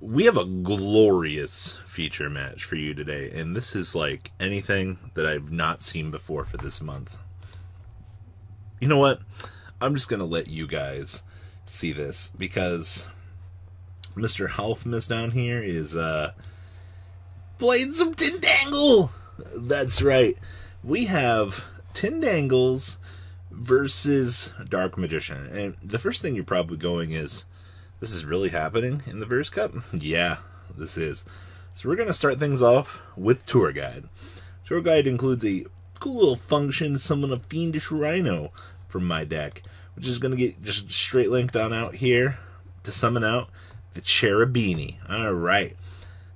We have a glorious feature match for you today, and this is like anything that I've not seen before for this month. You know what? I'm just going to let you guys see this, because Mr. Halfmus down here is playing some Tindangle! That's right. We have Tindangles versus Dark Magician. And the first thing you're probably going is, this is really happening in the Verse Cup? Yeah, this is. So we're going to start things off with Tour Guide. Tour Guide includes a cool little function to summon a Fiendish Rhino from my deck, which is going to get just straight linked on out here to summon out the Cherubini. Alright.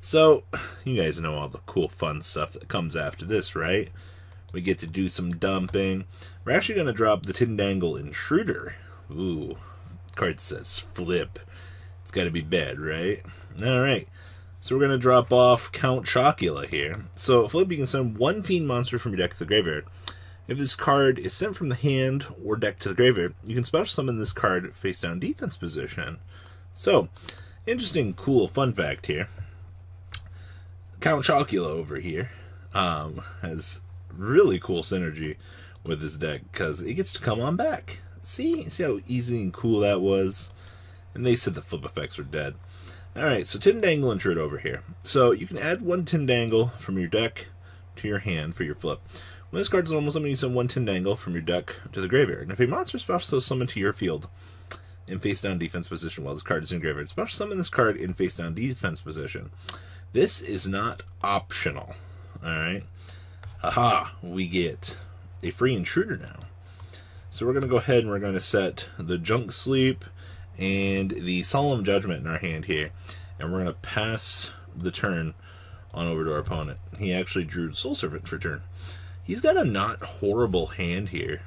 So, you guys know all the cool fun stuff that comes after this, right? We get to do some dumping. We're actually going to drop the Tindangle Intruder. Ooh, card says flip. It's got to be bad, right? Alright, so we're going to drop off Count Chocula here. So, flip, you can send one Fiend monster from your deck to the graveyard. If this card is sent from the hand or deck to the graveyard, you can special summon this card face down defense position. So, interesting, cool fun fact here. Count Chocula over here has really cool synergy with this deck, because it gets to come on back. See how easy and cool that was? And they said the flip effects were dead. Alright, so Tindangle Intruder over here. So you can add one Tindangle from your deck to your hand for your flip. When this card is normal summon, you send one Tindangle from your deck to the graveyard. And if a monster is special summoned to your field in face down defense position while this card is in graveyard, special summon this card in face down defense position. This is not optional. Alright. Haha, we get a free intruder now. So we're going to go ahead and we're going to set the Junk Sleep and the Solemn Judgment in our hand here. And we're going to pass the turn on over to our opponent. He actually drew Soul Servant for turn. He's got a not horrible hand here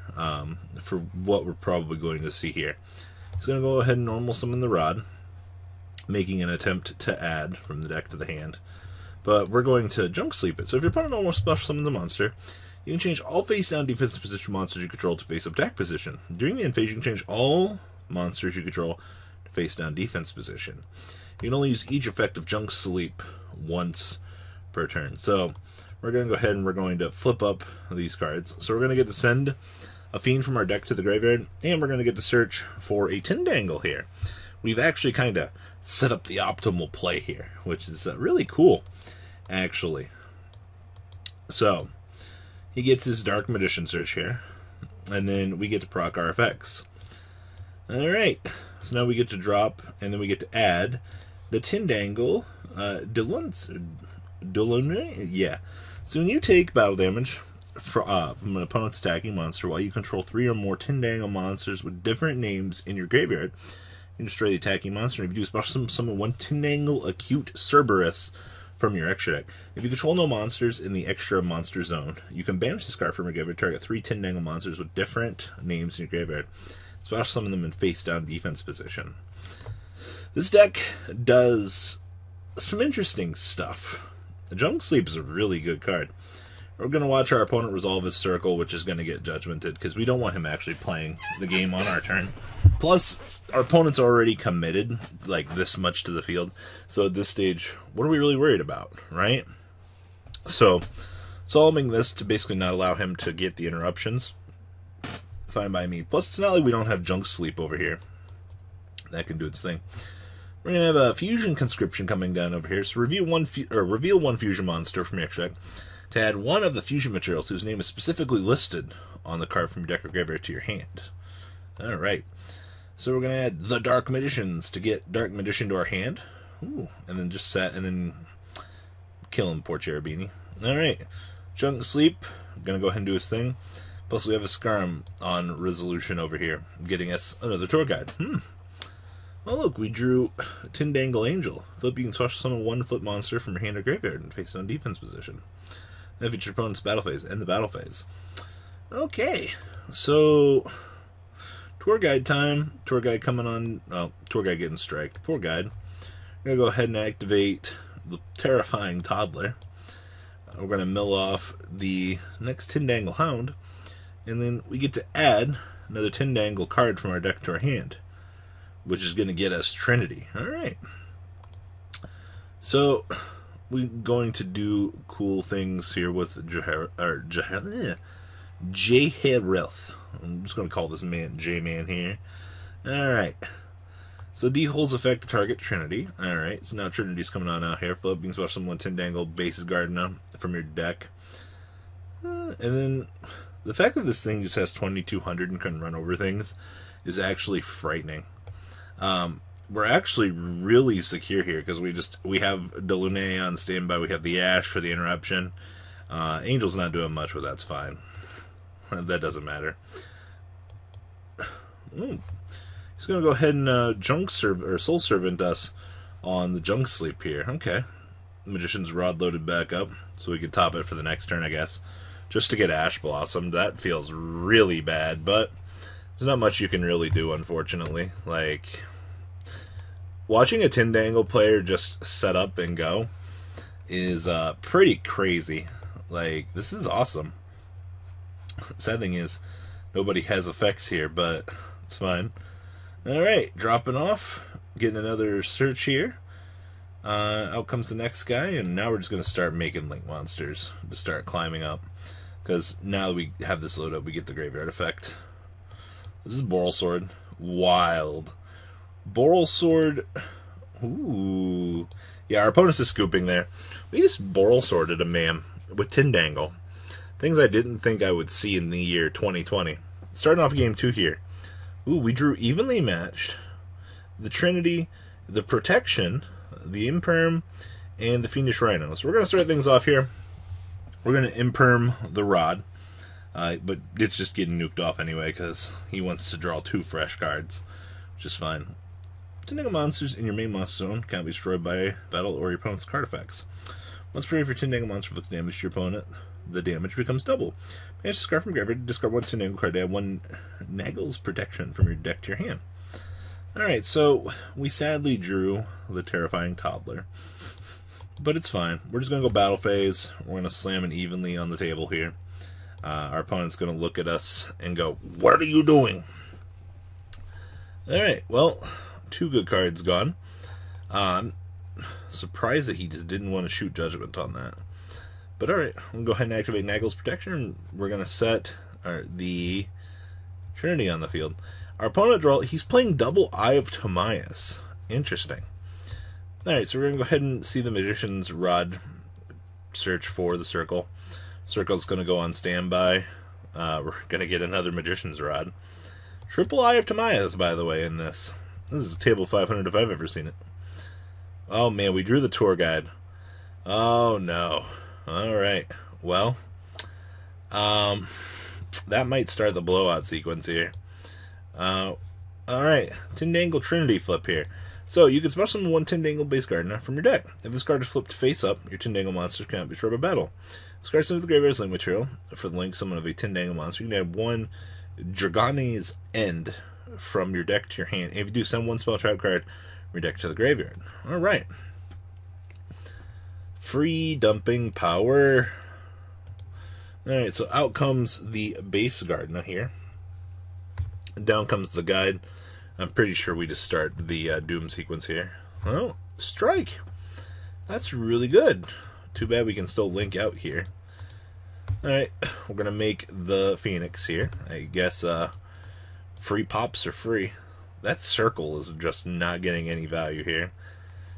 for what we're probably going to see here. He's going to go ahead and normal summon the Rod, making an attempt to add from the deck to the hand. But we're going to Junk Sleep it. So if your opponent almost special summons the monster, you can change all face down defense position monsters you control to face up deck position. During the end phase, you can change all monsters you control to face down defense position. You can only use each effect of Junk Sleep once per turn. So we're going to go ahead and we're going to flip up these cards. So we're going to get to send a Fiend from our deck to the graveyard, and we're going to get to search for a Tindangle here. We've actually kind of set up the optimal play here, which is really cool, actually. So he gets his Dark Magician search here, and then we get to proc our effects. Alright, so now we get to drop, and then we get to add the Tindangle Delune. Yeah. So when you take battle damage from an opponent's attacking monster while you control 3 or more Tindangle monsters with different names in your graveyard, you can destroy the attacking monster. If you do special summon one Tindangle Acute Cerberus from your extra deck. If you control no monsters in the extra monster zone, you can banish this card from your graveyard, target 3 Tindangle monsters with different names in your graveyard. Special summon them in face down defense position. This deck does some interesting stuff. The Junk Sleep is a really good card. We're going to watch our opponent resolve his circle, which is going to get judgmented, because we don't want him actually playing the game on our turn. Plus, our opponent's already committed, like, this much to the field. So at this stage, what are we really worried about, right? So, solving this to basically not allow him to get the interruptions, fine by me. Plus, it's not like we don't have Junk Sleep over here. That can do its thing. We're going to have a Fusion Conscription coming down over here. So reveal one Fusion monster from your extra deck to add one of the fusion materials whose name is specifically listed on the card from your deck or graveyard to your hand. Alright. So we're going to add the Dark Magicians to get Dark Magician to our hand. Ooh, and then just set, and then kill him, poor Cherubini. Alright. Junk Sleep, going to go ahead and do his thing. Plus we have a Skarm on resolution over here, getting us another tour guide. Oh look, we drew Tindangle Angel. Flip, you can special summon one flip monster from your hand or graveyard and face on defense position. Then if it's your opponent's battle phase, end the battle phase. Okay, so tour guide time. Tour guide coming on. Oh, tour guide getting striked. Poor guide. I'm gonna go ahead and activate the Terrifying Toddler. We're gonna mill off the next Tindangle Hound, and then we get to add another Tindangle card from our deck to our hand, which is going to get us Trinity. Alright. So, we're going to do cool things here with Jaheroth. I'm just going to call this man J-Man here. Alright. So D-holes affect the target Trinity. Alright, so now Trinity's coming on out here. Flip, you can special summon Tindangle base Gardna from your deck. And then, the fact that this thing just has 2200 and can run over things is actually frightening. We're actually really secure here because we have Delune on standby. We have the Ash for the interruption. Angel's not doing much, but that's fine. That doesn't matter. Ooh. He's going to go ahead and Soul Servant us on the Junk Sleep here. Okay. Magician's Rod loaded back up, so we can top it for the next turn, I guess. Just to get Ash Blossom. That feels really bad, but there's not much you can really do, unfortunately. Like, watching a Tindangle player just set up and go is pretty crazy. Like, this is awesome. Sad thing is, nobody has effects here, but it's fine. Alright, dropping off, getting another search here. Out comes the next guy, and now we're just going to start making Link Monsters to start climbing up. Because now that we have this load up, we get the Graveyard effect. This is Borrelsword. Wild. Borrelsword. Ooh. Yeah, our opponent's is scooping there. We just Borrelsworded a man with Tindangle. Things I didn't think I would see in the year 2020. Starting off game 2 here. Ooh, we drew evenly matched. The Trinity, the Protection, the Imperm, and the Fiendish Rhino. So we're going to start things off here. We're going to Imperm the Rod. But it's just getting nuked off anyway because he wants to draw 2 fresh cards, which is fine. Tindangle monsters in your main monster zone can't be destroyed by battle or your opponent's card effects. Once per your Tindangle monster inflicts damage to your opponent, the damage becomes double. Manage to discard from graveyard to discard 1 Tindangle card to add 1 Naggle's Protection from your deck to your hand. Alright, so we sadly drew the Terrifying Toddler. But it's fine. We're just going to go battle phase. We're going to slam it evenly on the table here. Our opponent's going to look at us and go, "What are you doing?" Alright, well, 2 good cards gone. Surprised that he just didn't want to shoot Judgment on that. But alright, I'm going to go ahead and activate Naggle's Protection, and we're going to set the Trinity on the field. Our opponent he's playing double Eye of Timaeus. Interesting. Alright, so we're going to go ahead and see the Magician's Rod search for the Circle. Circle's going to go on standby. We're going to get another Magician's Rod. Triple Eye of Timaeus, by the way, in this. This is table 500 if I've ever seen it. Oh man, we drew the tour guide. Oh no. Alright, well, that might start the blowout sequence here. Alright, Tindangle Trinity flip here. So, you can special summon 1 Tindangle base Gardna from your deck. If this card is flipped face up, your Tindangle monster cannot be destroyed by battle. This card sends the graveyard's link material. For the link summon of a Tindangle monster, you can add 1 Dragoni's End from your deck to your hand. And if you do, send 1 spell trap card from your deck to the graveyard. Alright. Free dumping power. Alright, so out comes the base Gardna here. Down comes the guide. I'm pretty sure we just start the Doom sequence here. Oh, strike! That's really good. Too bad we can still link out here. Alright, we're going to make the Phoenix here. I guess free pops are free. That Circle is just not getting any value here.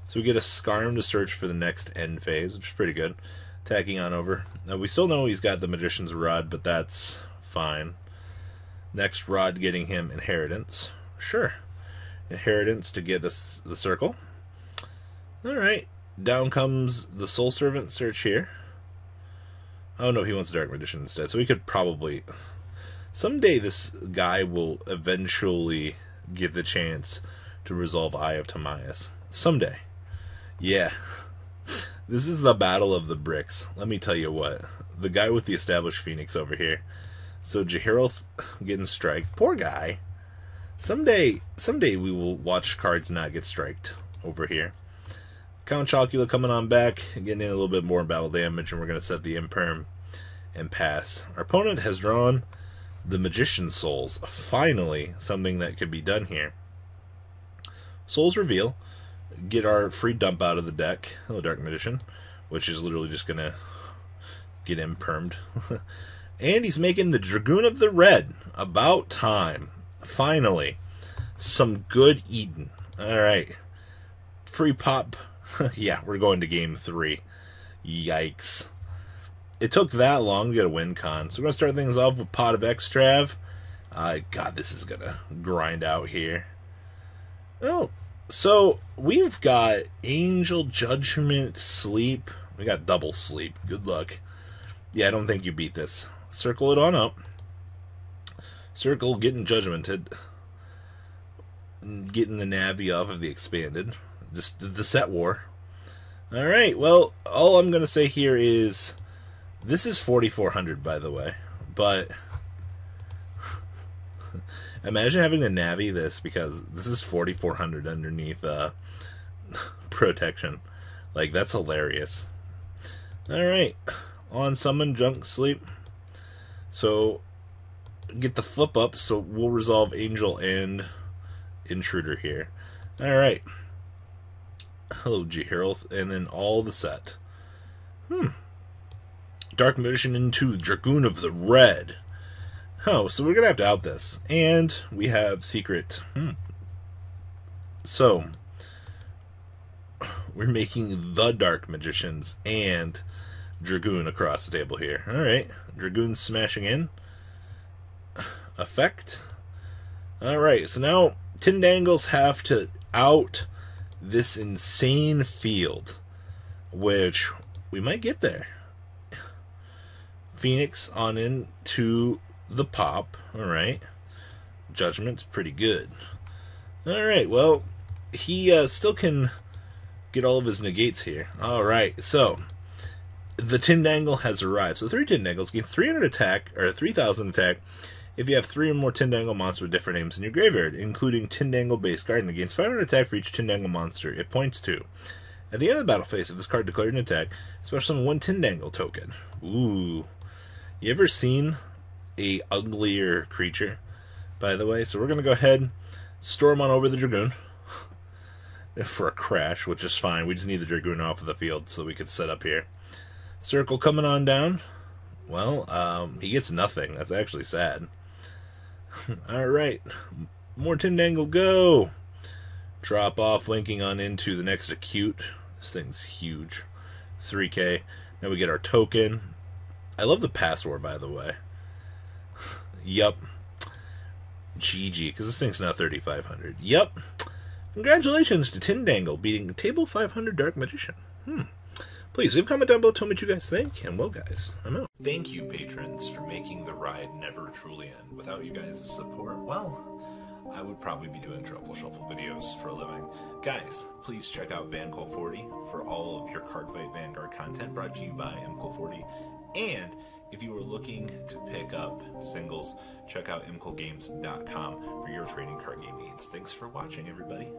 So we get a Skarm to search for the next end phase, which is pretty good. Tacking on over. Now we still know he's got the Magician's Rod, but that's fine. Next Rod getting him Inheritance. Sure. Inheritance to get us the Circle. Alright. Down comes the Soul Servant search here. Oh no, he wants Dark Magician instead. So we could probably... Someday this guy will eventually get the chance to resolve Eye of Timaeus. Someday. Yeah. This is the battle of the bricks. Let me tell you what. The guy with the established Phoenix over here. So Jaheroth getting striked. Poor guy. Someday we will watch cards not get striked over here. Count Chocula coming on back, getting in a little bit more battle damage, and we're going to set the Imperm and pass. Our opponent has drawn the Magician Souls. Finally, something that could be done here. Souls Reveal. Get our free dump out of the deck. Hello, Dark Magician. Which is literally just going to get impermed. And he's making the Dragoon of the Red. About time. Finally. Some good eating. Alright. Free pop. Yeah, we're going to game 3. Yikes. It took that long to get a win con. So we're going to start things off with Pot of Extrav. God, this is going to grind out here. Oh, so we've got Angel, Judgment, Sleep. We got double Sleep. Good luck. Yeah, I don't think you beat this. Circle it on up. Circle getting Judgmented. Getting the Navi off of the Expanded. Just the Set War. Alright, well, all I'm going to say here is... This is 4,400, by the way. But... Imagine having to Navi this, because this is 4,400 underneath protection. Like, that's hilarious. Alright. On Summon, Junk, Sleep. So, get the flip up, so we'll resolve Angel and Intruder here. Alright. Hello, G-Herald. And then all the set. Dark Magician into Dragoon of the Red. Oh, so we're going to have to out this. And we have Secret. So, we're making the Dark Magicians and Dragoon across the table here. Alright. Dragoon smashing in. Effect. Alright, so now Tindangles have to out this insane field, which we might get there. Phoenix on into the pop. Alright. Judgment's pretty good. Alright, well, he still can get all of his negates here. Alright, so the Tindangle has arrived. So 3 Tindangles gain 300 attack, or 3,000 attack, if you have 3 or more Tindangle monsters with different names in your graveyard, including Tindangle Base Guardian. It gains 500 attack for each Tindangle monster it points to. At the end of the battle phase, if this card declared an attack, special summon 1 Tindangle token. Ooh. You ever seen a uglier creature, by the way? So we're going to go ahead, storm on over the Dragoon for a crash, which is fine. We just need the Dragoon off of the field so we could set up here. Circle coming on down. Well, he gets nothing. That's actually sad. Alright. More Tindangle, go! Drop off, linking on into the next Acute. This thing's huge. 3k. Now we get our token. I love the password, by the way. Yup. GG, because this thing's now 3,500. Yup. Congratulations to Tindangle beating Table 500 Dark Magician. Please leave a comment down below, tell me what you guys think, and well guys, I'm out. Thank you, patrons, for making the ride never truly end. Without you guys' support, well, I would probably be doing Truffle Shuffle videos for a living. Guys, please check out VanCool40 for all of your Cardfight Vanguard content brought to you by MCool40. And if you are looking to pick up singles, check out mcoolgames.com for your trading card game needs. Thanks for watching, everybody.